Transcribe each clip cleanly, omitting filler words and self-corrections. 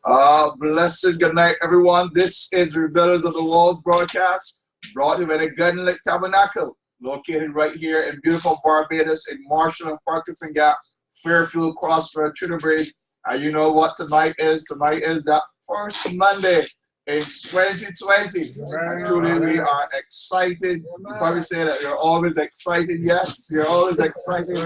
Blessed good night, everyone. This is Rebellions of the Walls broadcast, brought to you by the GLT Tabernacle, located right here in beautiful Barbados, in Marshall and Parkinson Gap, Fairfield, Crossroad, Tudor Bridge. And you know what tonight is? Tonight is that first Monday in 2020. And truly, we are excited. You probably say that you're always excited. Yes, you're always excited,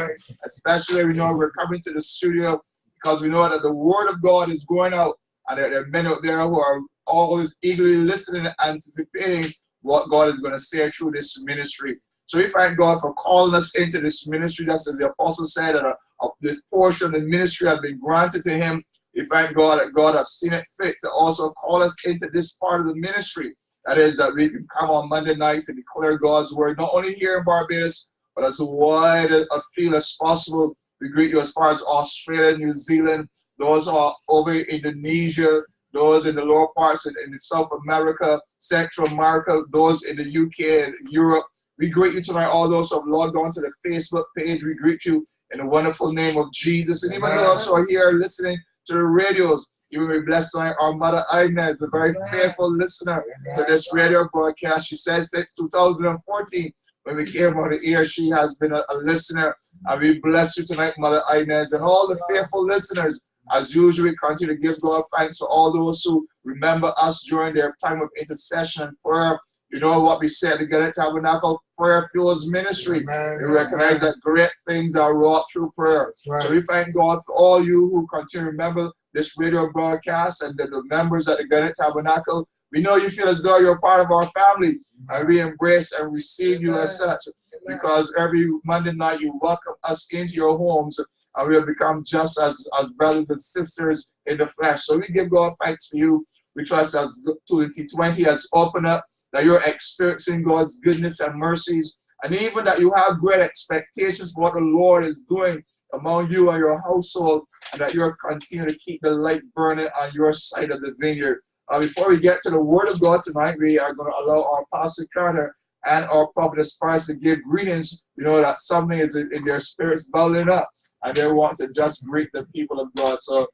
especially we know we're coming to the studio because we know that the Word of God is going out. And there are men out there who are always eagerly listening and anticipating what God is going to say through this ministry. So we thank God for calling us into this ministry. Just as the apostle said, that this portion of the ministry has been granted to him. We thank God that God has seen it fit to also call us into this part of the ministry. That is, that we can come on Monday nights and declare God's word, not only here in Barbados, but as wide a field as possible. We greet you as far as Australia, New Zealand, those are over Indonesia, those in the lower parts in South America, Central America, those in the UK and Europe. We greet you tonight, all those who have logged on to the Facebook page. We greet you in the wonderful name of Jesus. And even those who are here listening to the radios, even we bless tonight our mother Agnes, a very faithful listener to this radio broadcast. She said since 2014, when we came on the air, she has been a listener. And we bless you tonight, Mother Inez, and all the faithful listeners. As usual, we continue to give God thanks to all those who remember us during their time of intercession and prayer. You know what we said, the GLT Tabernacle, prayer fuels ministry. We recognize that great things are wrought through prayer. So we thank God for all you who continue to remember this radio broadcast and the members at the GLT Tabernacle. We know you feel as though you're part of our family, and we embrace and receive you as such, because every Monday night you welcome us into your homes, and we have become just as brothers and sisters in the flesh. So we give God thanks for you. We trust as 2020 has opened up, that you're experiencing God's goodness and mercies, and even that you have great expectations for what the Lord is doing among you and your household, and that you're continuing to keep the light burning on your side of the vineyard. Before we get to the Word of God tonight, we are going to allow our Pastor Carter and our Prophetess Price to give greetings. You know that something is in their spirits bubbling up, and they want to just greet the people of God. So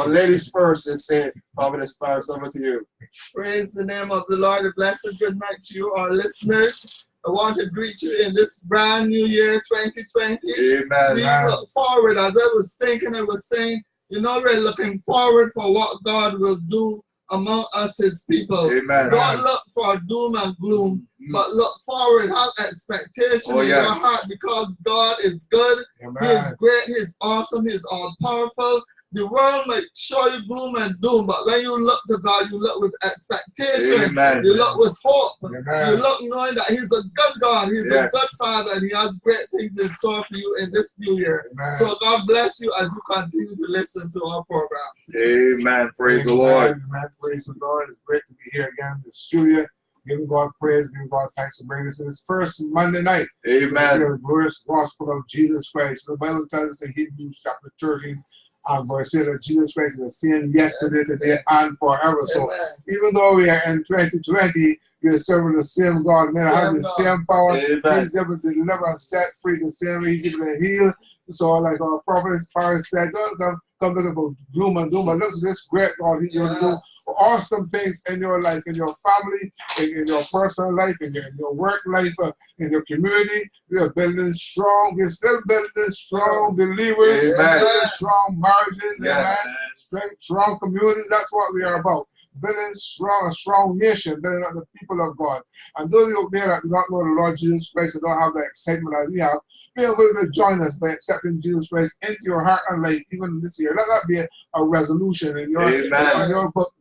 ladies first, let's say, Prophetess Price, over to you. Praise the name of the Lord. A blessed good night to you, our listeners. I want to greet you in this brand new year, 2020. Amen. We look forward, as I was thinking, I was saying, you know, we're looking forward for what God will do among us, his people. Amen. Don't look for doom and gloom, but look forward, have expectation in your heart, because God is good, he is great, he is awesome, he is all powerful. The world might show you gloom and doom, but when you look to God, you look with expectation. Amen. You look with hope. Amen. You look knowing that he's a good God, he's a good Father, and he has great things in store for you in this new year. Amen. So God bless you as you continue to listen to our program. Amen. Praise the Lord. Amen. Praise the Lord. It's great to be here again in the studio. Giving God praise, giving God thanks for bringing us to this first Monday night. Amen. The glorious gospel of Jesus Christ. The Bible tells us in Hebrews chapter 13, verse 8, that Jesus Christ is the same yesterday, today, and forever. So even though we are in 2020, we are serving the same God. Man, has the same power. He's able to deliver and set free the same way. He's able to heal. So like our prophet Paris said, don't come looking for gloom and doom, but look at this great God. He's going to do awesome things in your life, in your family, in your personal life, in your work life, in your community. We are building strong. We're still building strong believers, building strong marriages, strong communities. That's what we are about. Building a strong nation, building up the people of God. And those out there that do not know the Lord Jesus Christ and don't have the excitement that we have, be able to join us by accepting Jesus Christ into your heart and life, even this year. Let that be a resolution in your book,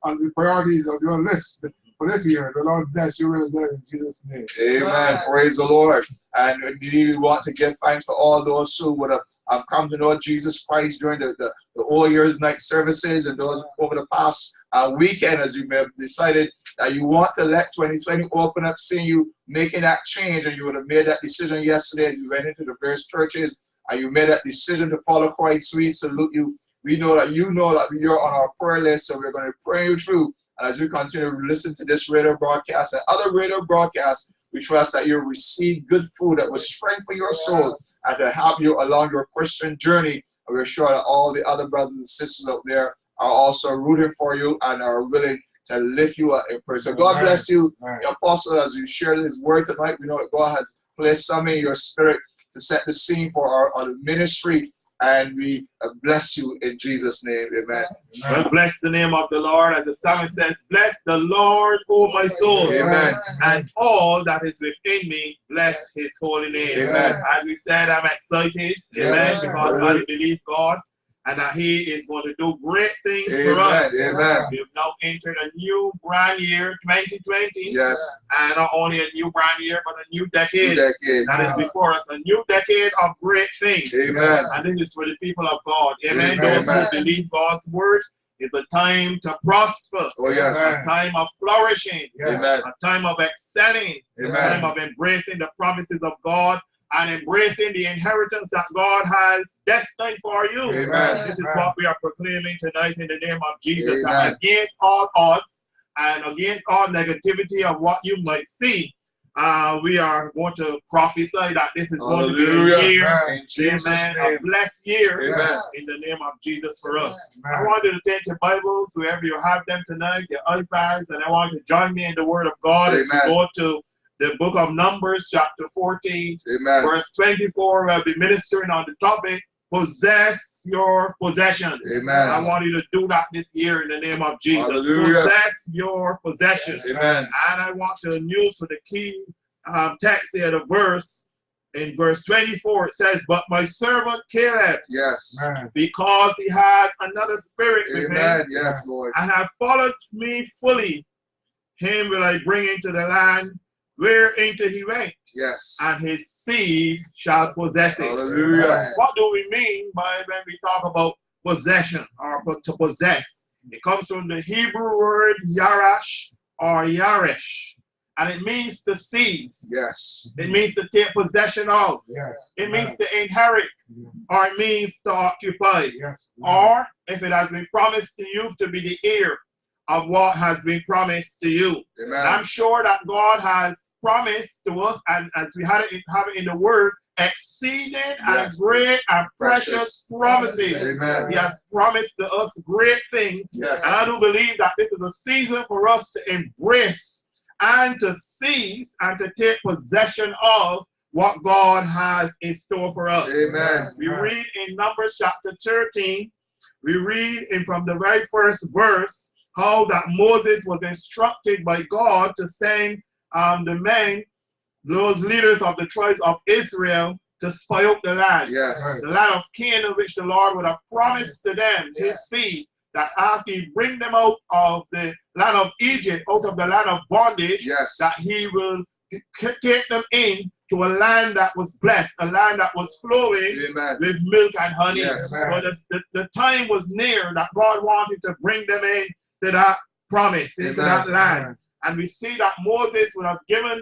on the priorities of your list for this year. The Lord bless you really good in Jesus' name. Amen. Praise the Lord. And we want to give thanks for all those who would have come to know Jesus Christ during the all years night services, and those over the past weekend, as you may have decided that you want to let 2020 open up, seeing you making that change, and you would have made that decision yesterday, and you went into the various churches, and you made that decision to follow Christ. We salute you. We know that you know that you're on our prayer list, so we're going to pray you through. And as you continue to listen to this radio broadcast and other radio broadcasts, we trust that you'll receive good food that will strengthen your soul and to help you along your Christian journey. And we're sure that all the other brothers and sisters out there are also rooting for you and are willing to lift you up in prayer. So God bless you, Apostle, as you share His word tonight. We know that God has placed some in your spirit to set the scene for our ministry, and we bless you in Jesus' name. Amen. Well, bless the name of the Lord, as the psalmist says, bless the Lord, O my soul, Amen. and all that is within me, bless His holy name. Amen. As we said, I'm excited, Yes. because I believe God, and that He is going to do great things for Amen. us. Amen. We've now entered a new brand year, 2020. Yes. And not only a new brand year, but a new decade. Decade. That is before us, a new decade of great things. Amen. And this is for the people of God. Amen. Amen. Those who believe God's word is a time to prosper. Oh, yes. A time of flourishing. Amen. A time of excelling. Amen. A time of embracing the promises of God and embracing the inheritance that God has destined for you. Amen. This is what we are proclaiming tonight in the name of Jesus. Amen. That against all odds and against all negativity of what you might see, we are going to prophesy that this is going to be a year, in Jesus' amen, name. a blessed year, Amen. in the name of Jesus for us. I want you to take your Bibles, whoever you have them tonight, your iPads, and I want you to join me in the Word of God as we Amen. go to the book of Numbers, chapter 14, Amen. verse 24. We'll be ministering on the topic, possess your possession. Amen. I want you to do that this year in the name of Jesus. Hallelujah. Possess your possession. Amen. And I want to use for the key text here, the verse. In verse 24, it says, but my servant Caleb, Yes. because he had another spirit with Amen. him, Yes, Lord. and have followed me fully, him will I bring into the land whereinto he went, Yes. and his seed shall possess it. Hallelujah. What do we mean by when we talk about possession or to possess? It comes from the Hebrew word yarash or yaresh, and it means to seize. Yes. It means to take possession of. Yes. It means to inherit, or it means to occupy. Yes. Or if it has been promised to you, to be the heir of what has been promised to you. Amen. And I'm sure that God has promised to us, and as we have it in the word, exceeding and great and precious promises. Amen. He has promised to us great things. Yes. And I do believe that this is a season for us to embrace and to seize and to take possession of what God has in store for us. Amen. We read in Numbers chapter 13, we read in from the very first verse how that Moses was instructed by God to send the men, those leaders of the tribes of Israel, to spy out the land. Yes. The land of Canaan, which the Lord would have promised to them, his seed, that after he bring them out of the land of Egypt, out of the land of bondage, Yes. that he will take them in to a land that was blessed, a land that was flowing Amen. with milk and honey. Yes. So the time was near that God wanted to bring them in to that promise, into Amen. that land. And we see that Moses would have given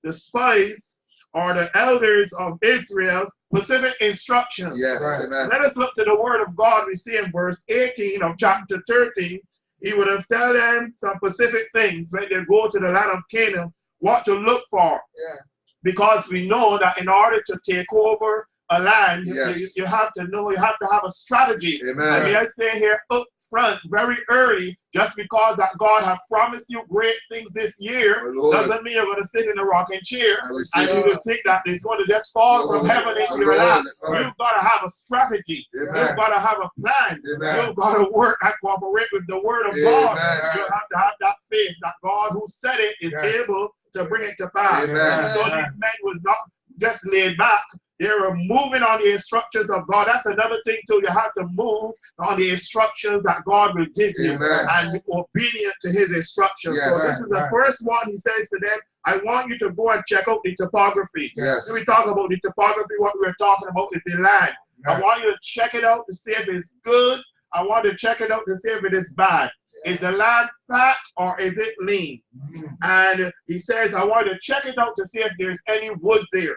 the spies or the elders of Israel specific instructions. Yes. Amen. Let us look to the word of God. We see in verse 18 of chapter 13, he would have told them some specific things when they go to the land of Canaan, what to look for. Yes. Because we know that in order to take over a land, Yes. you have to know, you have to have a strategy. Amen. And may I say here up front, very early, just because that God has promised you great things this year, Lord. doesn't mean you're going to sit in a rocking chair I receive and you will think that it's going to just fall from heaven into your lap. You've got to have a strategy. Amen. You've got to have a plan. Amen. You've got to work and cooperate with the word of Amen. God. You have to have that faith that God who said it is able to bring it to pass. Amen. And so these men was not just laid back. They were moving on the instructions of God. That's another thing too. You have to move on the instructions that God will give you. Amen. And be obedient to his instructions. Yes. So this is the first one. He says to them, I want you to go and check out the topography. Yes. When we talk about the topography, what we're talking about is the land. I want you to check it out to see if it's good. I want to check it out to see if it is bad. Is the land fat or is it lean? And he says, I want to check it out to see if there's any wood there.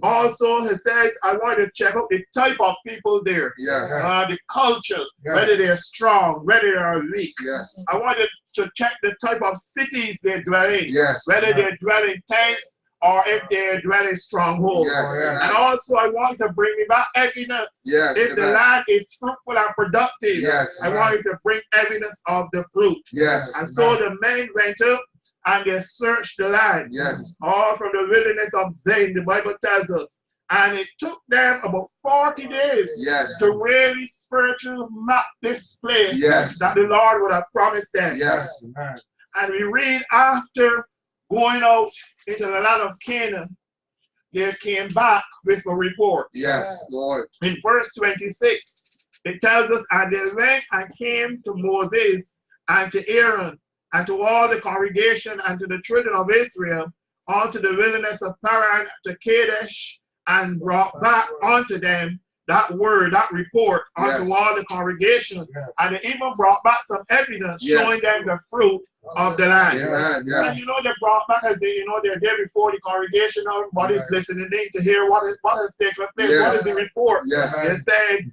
Also, he says, I want to check out the type of people there. Yes. The culture, whether they're strong, whether they're weak. Yes. I wanted to check the type of cities they dwell in. Yes. Whether they dwell in tents or if they dwell in strongholds. Yes. And also I want you to bring me back evidence. Yes. If the land is fruitful and productive, Yes. I want you to bring evidence of the fruit. Yes. And so the men went up and they searched the land. Yes. All from the wilderness of Zin, the Bible tells us. And it took them about 40 days Yes. to really spiritually map this place Yes. that the Lord would have promised them. Yes. And we read after going out into the land of Canaan, they came back with a report. Yes, Lord. In verse 26, it tells us, and they went and came to Moses and to Aaron and to all the congregation and to the children of Israel unto the wilderness of Paran to Kadesh, and brought back unto them that word, that report unto all the congregation. And they even brought back some evidence showing them the fruit of the land. Amen. Yes. And you know, they brought back as they, you know, they're there before the congregation. Everybody's listening in to hear what has taken place. Yes. What is the report? Yes. They said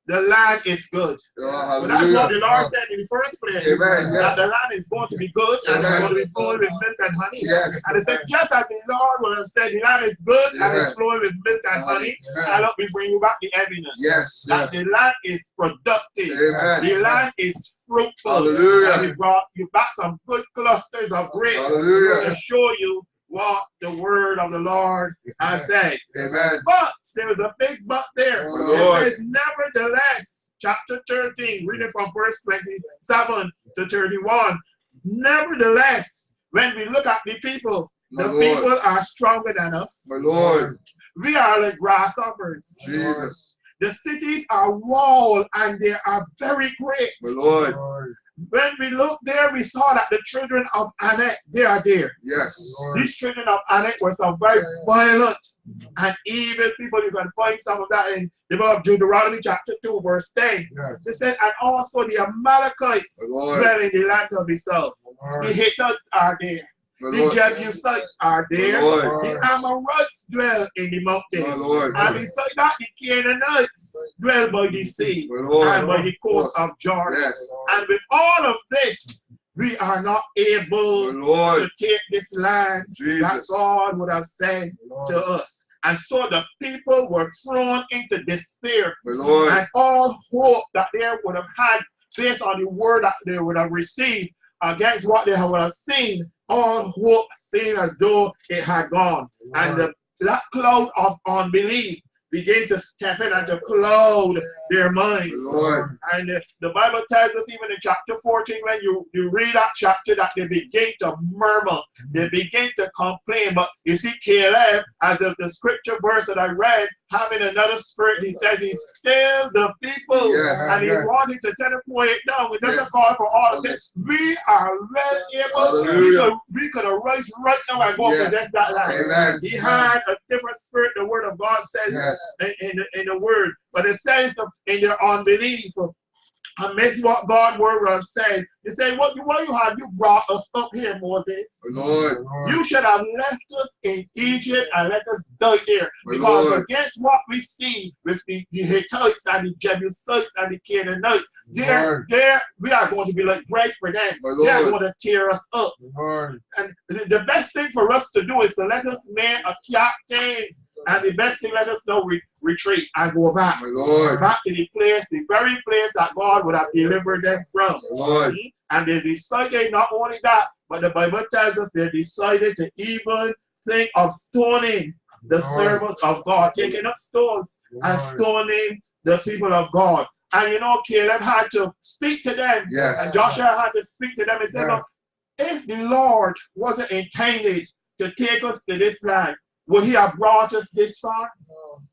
the land is good. Oh, But that's what the hallelujah. Lord said in the first place. Amen. That Yes. the land is going to be good and it's Amen. going to be flowing with milk and honey. Yes. And they said, just as the Lord would have said, the land is good and Amen. it's flowing with milk and honey. Amen. And look, we bring you back the evidence. Yes. That Yes. the land is productive. Amen. The land is fruitful. Hallelujah. And we brought you back some good clusters of grapes Hallelujah. to show you what the word of the Lord has said. Amen. But there is a big but there. Oh, It Lord. says, nevertheless, chapter 13, reading from verse 27 to 31. Nevertheless, when we look at the people, My the Lord. people are stronger than us. My Lord. We are like grasshoppers. Jesus. The cities are walled and they are very great. My Lord. When we look there, we saw that the children of Anak, they are there. Yes. These children of Anak were some very violent and evil people. You can find some of that in the book of Deuteronomy chapter 2 verse 10. They said, and also the Amalekites My Lord. dwell in the land of the south. The Hittites are there. My The Lord. Jebusites are there. My Lord. The Amorites dwell in the My mountains. Lord. And beside that, the Canaanites dwell by the sea My Lord. and by the coast of Jordan. Yes. And with all of this, we are not able My Lord. to take this land that Jesus. God would have sent to us. And so the people were thrown into despair, My Lord. and all hope that they would have had based on the word that they would have received against what they would have seen, all hope seemed as though it had gone. And that cloud of unbelief began to step in and to cloud their minds. Lord. And the Bible tells us even in chapter 14, when you read that chapter, that they begin to murmur, they begin to complain. But you see, Caleb, as of the scripture verse that I read, having another spirit, he says he's still the people. Yes, And he yes. wanted to tell them, quiet down. We doesn't Yes. call for all of this. We are well able. Hallelujah. We could arise right now and go Yes. possess that land. Amen. He had a different spirit, the word of God says Yes. in the word. But it says in their unbelief, amidst what God's word would have said, he said, what you have you brought us up here, Moses? My Lord. You should have left us in Egypt and let us die there. My Because Lord. against what we see with the Hittites and the Jebusites and the Canaanites, Lord. we are going to be like bread for them. My They are Lord. going to tear us up. Lord. And the best thing for us to do is to let us man a captain. And the best thing, let us know retreat and go back. My Lord. Back to the place, the very place that God would have delivered them from. My Lord. And they decided not only that, but the Bible tells us they decided to even think of stoning the servants of God, taking up stones and stoning the people of God. And you know, Caleb had to speak to them. Yes. And Joshua had to speak to them and say, look, if the Lord wasn't intended to take us to this land, would he have brought us this far?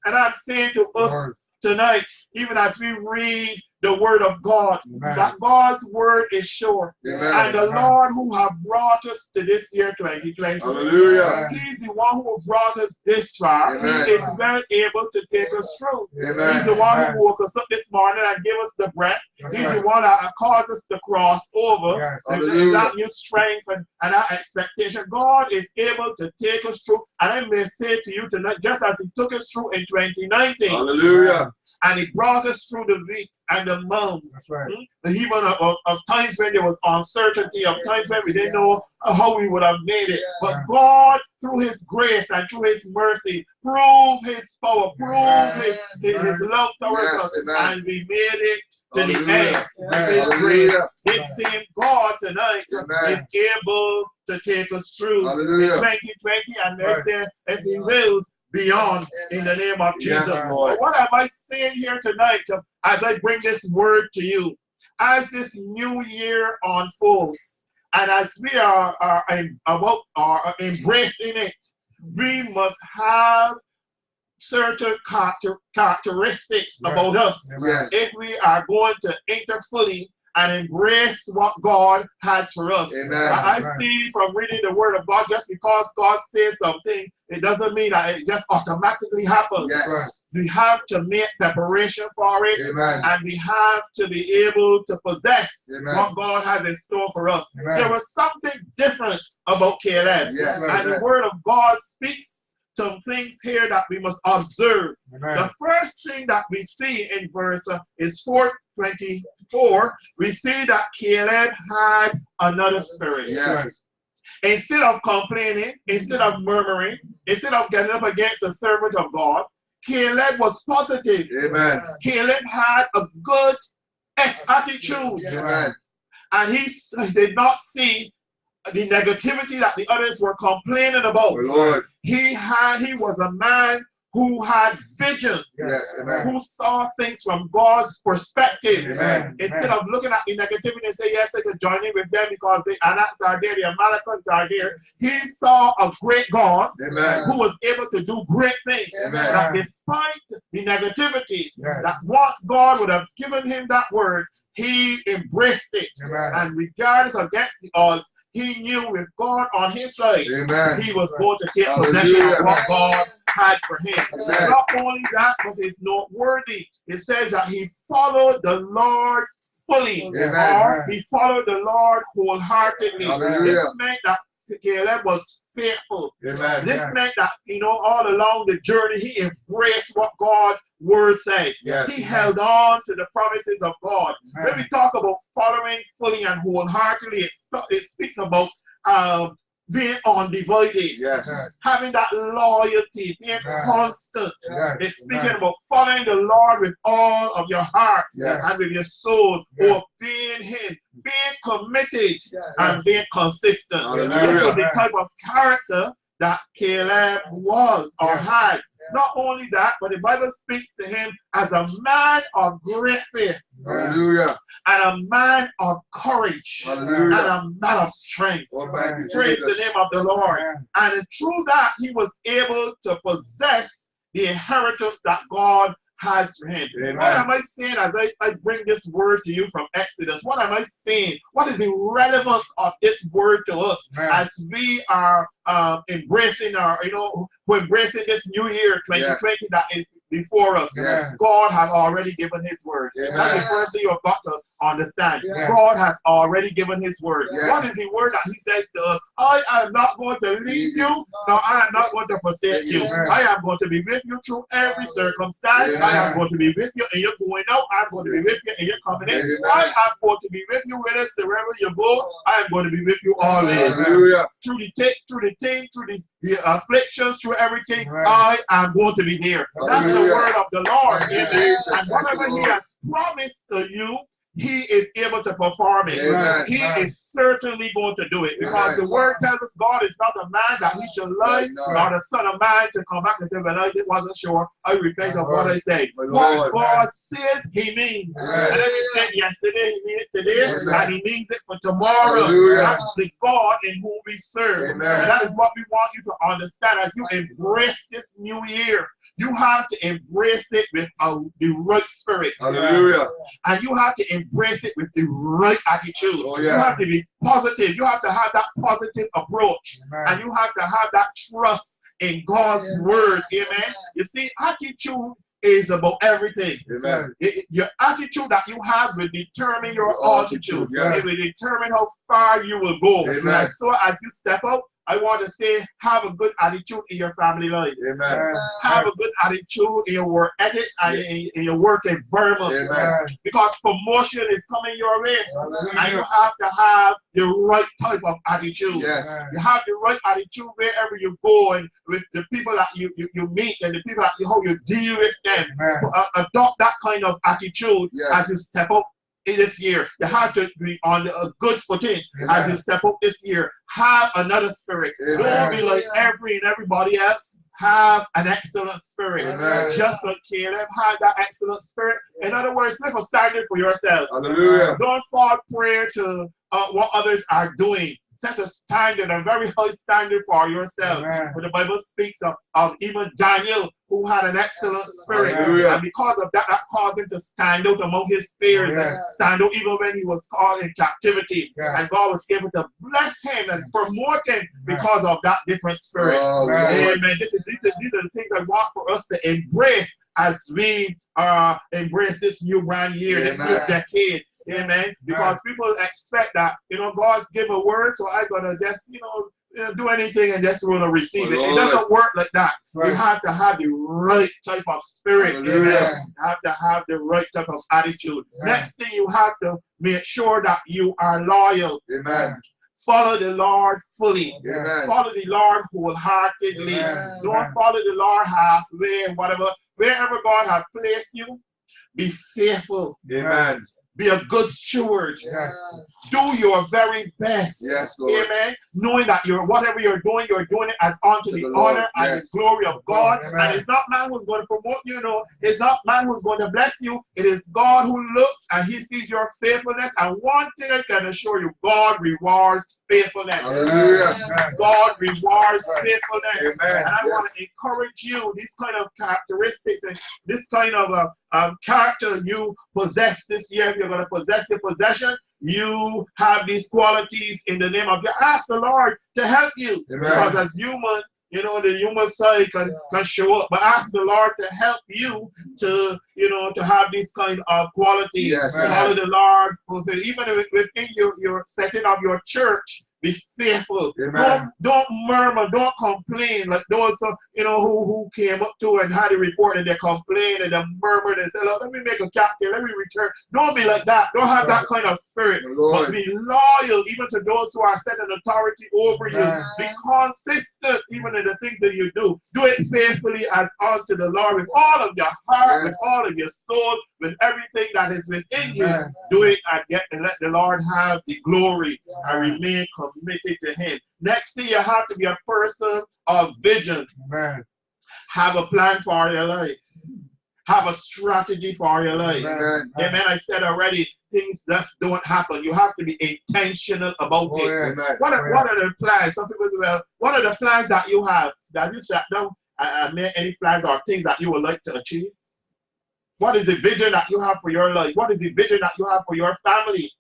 And I'm saying to us tonight, even as we read the word of God, that God's word is sure. Amen. And the Lord who have brought us to this year 2020, Hallelujah. he's the one who brought us this far. Amen. He is well able to take us through. Amen. He's the one who woke us up this morning and gave us the breath. That's He's right. the one that caused us to cross over. Yes. And Hallelujah. that new strength and that expectation. God is able to take us through. And I may say to you tonight, just as he took us through in 2019, Hallelujah. And He brought us through the weeks and the months. That's right. Even of times when there was uncertainty, of times when we didn't know how we would have made it. But God, through His grace and through His mercy, proved His power, proved His love towards us, and we made it to the end with His grace. This same God tonight is able to take us through in 2020, and they say, if He wills, beyond, in the name of Jesus. But what am I saying here tonight as I bring this word to you? As this new year unfolds, and as we are embracing it, we must have certain characteristics about us if we are going to enter fully and embrace what God has for us. I see from reading the Word of God, just because God says something, it doesn't mean that it just automatically happens. We have to make preparation for it, and we have to be able to possess what God has in store for us. There was something different about Caleb, and the Word of God speaks some things here that we must observe. The first thing that we see in verse is 4:24. We see that Caleb had another spirit. Instead of complaining, instead of murmuring, instead of getting up against the servant of God, Caleb was positive. Caleb had a good attitude. And he did not see the negativity that the others were complaining about. He was a man who had vision, who saw things from God's perspective. Instead of looking at the negativity and say, yes, I could join in with them because the Anaks are there, the Amalekites are there. He saw a great God who was able to do great things. That despite the negativity, that once God would have given him that word, he embraced it. And regardless against the odds, he knew with God on his side, he was going to take possession of what God had for him. Not only that, but it's noteworthy. It says that he followed the Lord fully, or he followed the Lord wholeheartedly. This meant that Caleb was faithful. This meant that, all along the journey, he embraced what God's word said. He held on to the promises of God. When we talk about following fully and wholeheartedly, it speaks about being undivided, having that loyalty, being constant. It's speaking about following the Lord with all of your heart and with your soul, obeying Him, being committed and being consistent. This was the type of character that Caleb was or had. Not only that, but the Bible speaks to him as a man of great faith. And a man of courage. And a man of strength. Praise the name of the Lord. And through that, he was able to possess the inheritance that God has for him. What am I saying as I bring this word to you from Exodus? What am I saying? What is the relevance of this word to us as we are embracing we're embracing this new year 2020 that is before us? God has already given his word. That's the first thing you've got to understand. God has already given his word. What is the word that he says to us? I am not going to leave you, nor I am not going to forsake you. I am going to be with you through every circumstance. I am going to be with you and you're going out. I'm going to be with you and you're coming in. I am going to be with you wherever you go. I am going to be with you always. Through the afflictions, through everything, I am going to be there. That's the word of the Lord. And whatever he has promised to you, he is able to perform it. He is certainly going to do it, because the word tells us God is not a man that he should lie, nor the son of man to come back and say, well, I wasn't sure. I repent of what I said. What God says, he means. And then he said yesterday, he means it today, and he means it for tomorrow. That's the God in whom we serve. And that is what we want you to understand as you embrace this new year. You have to embrace it with the right spirit. And you have to embrace it with the right attitude. You have to be positive. You have to have that positive approach. And you have to have that trust in God's word. Amen. You see, attitude is about everything. Your attitude that you have will determine your altitude. It will determine how far you will go. And so as you step out I want to say, have a good attitude in your family life. Amen. Have a good attitude in your work ethics and in your work environment. Amen. Because promotion is coming your way. And you have to have the right type of attitude. Yes. You have the right attitude wherever you go, and with the people that you meet and the people that how you deal with them. Adopt that kind of attitude as you step up in this year. You have to be on a good footing as you step up this year. Have another spirit. Don't be like everybody else. Have an excellent spirit. Just like Caleb had that excellent spirit. In other words, live a standard for yourself. Hallelujah. Don't fall prey to what others are doing. Set a standard, a very high standard for yourself. When the Bible speaks of even Daniel, who had an excellent spirit. And because of that, that caused him to stand out among his peers and stand out even when he was caught in captivity. And God was able to bless him and promote him because of that different spirit. Amen. These are the things I want for us to embrace as we embrace this new brand year, this new decade. Amen. Because people expect that, God's give a word, so I gotta just, do anything and just want to receive it. It doesn't work like that. You have to have the right type of spirit. Amen. You have to have the right type of attitude. Next thing, you have to make sure that you are loyal. Amen. Follow the Lord fully. Amen. Follow the Lord wholeheartedly. Don't follow the Lord halfway and whatever. Wherever God has placed you, be faithful. Amen. Be a good steward. Do your very best. Yes, Lord. Amen. Knowing that whatever you're doing it as unto the honor and the glory of God. And it's not man who's going to promote you, It's not man who's going to bless you. It is God who looks and he sees your faithfulness. And one thing I can assure you, God rewards faithfulness. Hallelujah. God rewards faithfulness. Amen. And I want to encourage you, these kind of characteristics and this kind of character you possess this year. If you're going to possess your possession, you have these qualities in the name of God. Ask the Lord to help you. Amen. Because as human, the human side can show up. But ask the Lord to help you to, to have these kind of qualities. Follow the Lord. Even within your setting of your church, be faithful. Don't murmur. Don't complain like those who came up to and had a report and they complained and they murmured and said, "Look, let me make a captain. Let me return." Don't be like that. Don't have that kind of spirit. But be loyal even to those who are set in authority over you. Be consistent even in the things that you do. Do it faithfully as unto the Lord with all of your heart, with all of your soul, with everything that is within you. Do it and let the Lord have the glory and remain committed to him. Next thing, you have to be a person of vision. Have a plan for your life. Have a strategy for your life. Amen. I said already, things just don't happen. You have to be intentional about it. What are the plans? Some people say, well, what are the plans that you have? That you sat down and made any plans or things that you would like to achieve? What is the vision that you have for your life? What is the vision that you have for your family?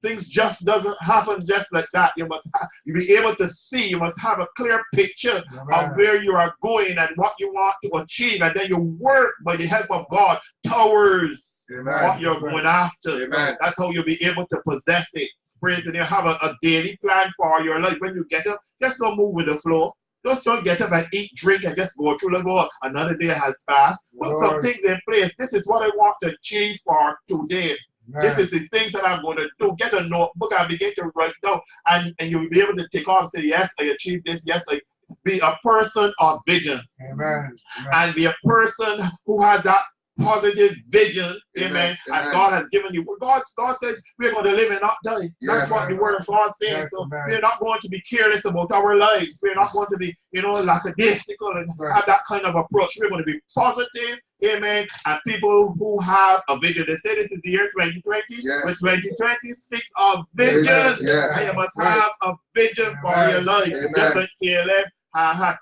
Things just doesn't happen just like that. You must be able to see. You must have a clear picture of where you are going and what you want to achieve. And then you work by the help of God towards what you're going after. That's how you'll be able to possess it. Praise the Lord. Have a daily plan for your life. When you get up, just don't move with the flow. Just don't get up and eat, drink, and just go through the door. Another day has passed. Put some things in place. This is what I want to achieve for today. This is the things that I'm going to do. Get a notebook and begin to write down. And you'll be able to take off and say, yes, I achieved this. Yes, I be a person of vision. And be a person who has that positive vision. Amen. As God has given you. God says we're going to live and not die. That's what the word of God says. So we're not going to be careless about our lives. We're not going to be, lackadaisical and have that kind of approach. We're going to be positive. Amen. And people who have a vision. They say this is the year 2020. But 2020 speaks of vision. And you must have a vision for your life. Just like Caleb,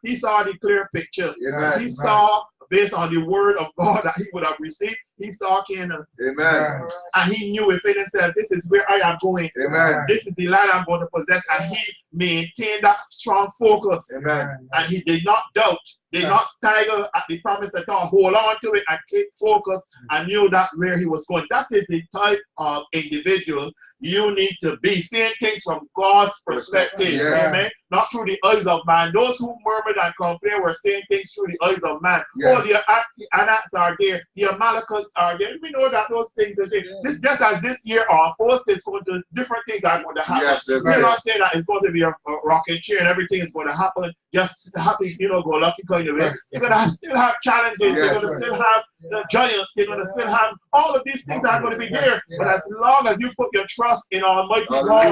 he saw the clear picture. He saw, based on the word of God that he would have received, he saw Canaan. Amen. And he knew within himself, this is where I am going. Amen. This is the land I'm going to possess. And he maintained that strong focus. Amen. And he did not doubt, did not stagger at the promise at all. Hold on to it and keep focused and knew that where he was going. That is the type of individual you need to be, seeing things from God's perspective. Yes. Amen. Not through the eyes of man. Those who murmured and complained were seeing things through the eyes of man. Yes. Oh, the Anaks are there, the Amalekites are there. We know that those things are there. This, just as this year unfolds, it's going to, different things are going to happen. Yes, we're not saying that it's going to be a rocket chair and everything is going to happen just happy, go lucky kind of way. You're going to still have challenges. Yes, you're going to still have the giants. You're going to still have all of these things are going to be there. But as long as you put your trust in Almighty God,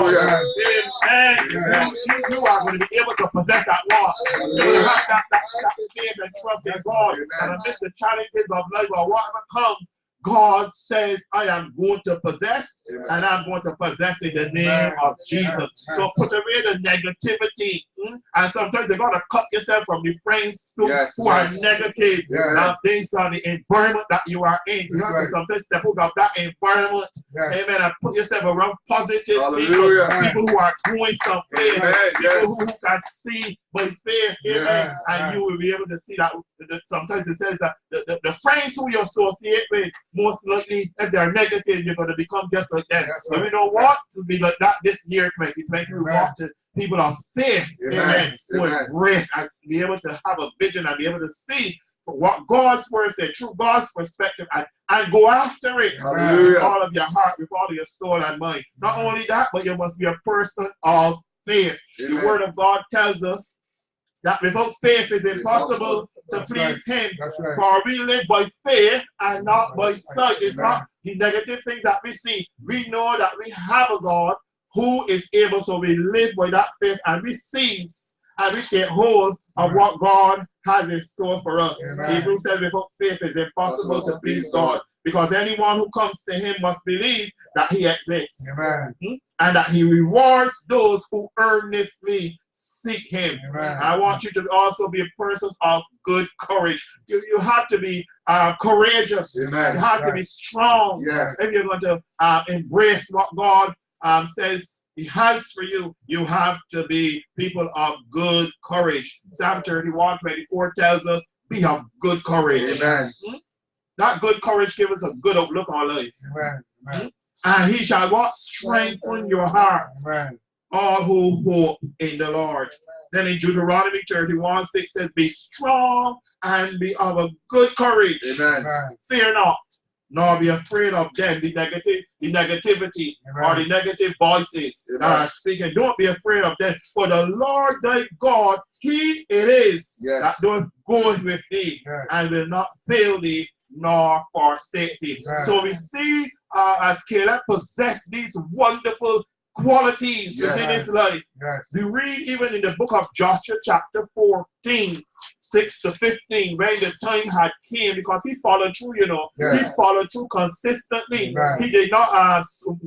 amen, you are going to be able to possess that loss. You're going to have that faith and trust in God. And amidst the challenges of life or whatever comes, God says, I am going to possess, and I'm going to possess in the name of Jesus. So put away the negativity. And sometimes you're going to cut yourself from the friends who are negative based on the environment that you are in. You have to sometimes step out of that environment. Amen. And put yourself around positive people who are going someplace. People who can see by faith. Amen. And you will be able to see that sometimes it says that the friends who you associate with, most likely, if they're negative, you're going to become just like them. So we don't want to be like that this year, 2020. We want to people of faith, amen, to embrace and be able to have a vision and be able to see what God's word said, through God's perspective, and go after it with all of your heart, with all of your soul and mind. Not only that, but you must be a person of faith. The word of God tells us that without faith it's impossible to please Him. For we live by faith and not by sight. It's not the negative things that we see. We know that we have a God who is able, so we live by that faith and we seize and we take hold of what God has in store for us. Hebrews said without faith it's impossible to please God, because anyone who comes to Him must believe that He exists. And that He rewards those who earnestly seek Him. I want you to also be a person of good courage. You have to be courageous. You have to be strong if you're going to embrace what God says He has for you. You have to be people of good courage. Psalm 31:24 tells us, be of good courage. That good courage gives us a good outlook on life. And He shall what? Strengthen your heart. All who hope in the Lord. Then in Deuteronomy 31:6 says, be strong and be of a good courage. Fear not, nor be afraid of them, the negativity or the negative voices that are speaking. Don't be afraid of them. For the Lord thy God, He it is that doth go with thee and will not fail thee nor forsake thee. So we see as Caleb possessed these wonderful qualities within his life. We read even in the book of Joshua chapter 14, 6 to 15, when the time had came, because he followed through, he followed through consistently. He did not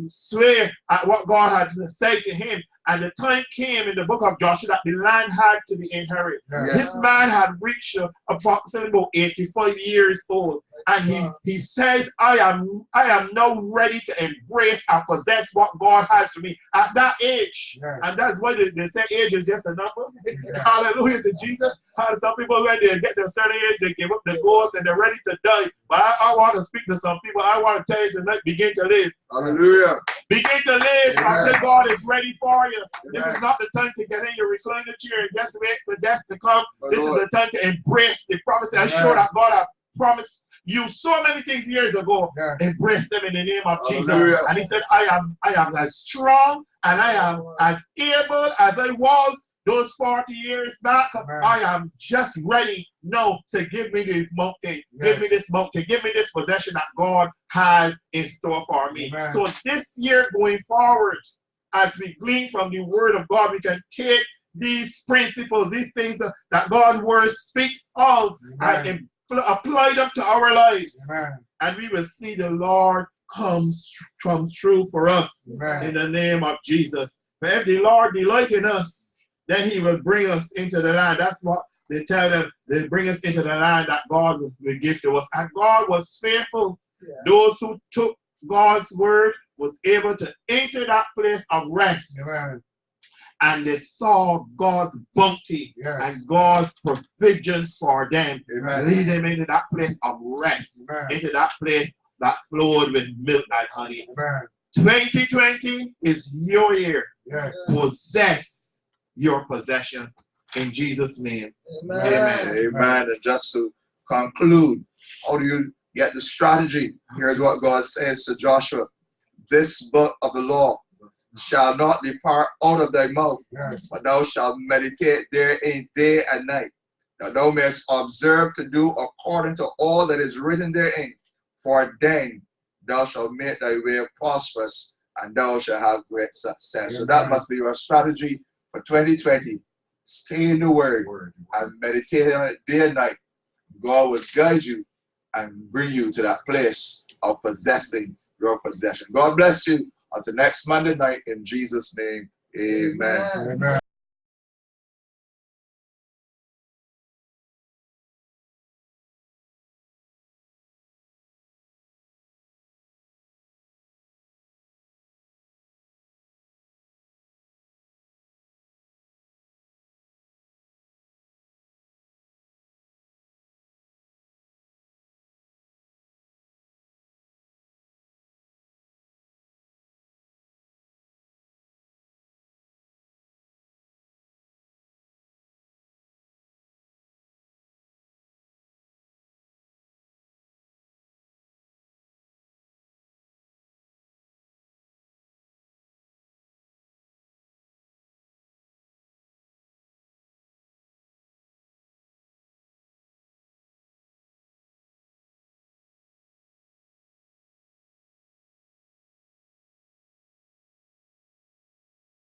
swear at what God had said to him. And the time came in the book of Joshua that the land had to be inherited. This man had reached approximately about 85 years old. And he says, I am now ready to embrace and possess what God has for me at that age. And that's why they say age is just a number. Hallelujah to Jesus. Some people, when they get to a certain age, they give up the ghost and they're ready to die. But I want to speak to some people. I want to tell you tonight, begin to live. Hallelujah. Begin to live until God is ready for you. This is not the time to get in your recliner chair and just wait for death to come. This is the time to embrace the promise. I'm sure that God has promised you so many things years ago. Embrace them in the name of Jesus. And He said, I am as strong and I am as able as I was those 40 years back. I am just ready now to give me the mountain. Give me this mountain. Give me this possession that God has in store for me. So this year going forward, as we glean from the word of God, we can take these principles, these things that God's word speaks of, and apply them to our lives. And we will see the Lord come through for us in the name of Jesus. For if the Lord delight in us, then He will bring us into the land. That's what they tell them. They bring us into the land that God will give to us. And God was faithful Yeah. Those who took God's word was able to enter that place of rest. Amen. And they saw God's bounty Yes. and God's provision for them. Amen. Lead them into that place of rest, Amen. into that place that flowed with milk and honey. Amen. 2020 is your year. Yes. Possess your possession in Jesus' name. Amen. Amen. And just to conclude, how do you get the strategy? Here's what God says to Joshua. This book of the law shall not depart out of thy mouth, Yes. but thou shalt meditate therein day and night, that thou mayest observe to do according to all that is written therein. For then thou shalt make thy way prosperous, and thou shalt have great success. So that must be your strategy for 2020. Stay in the word and meditate on it day and night. God will guide you and bring you to that place of possessing your possession. God bless you. Until next Monday night, in Jesus' name, amen. Amen.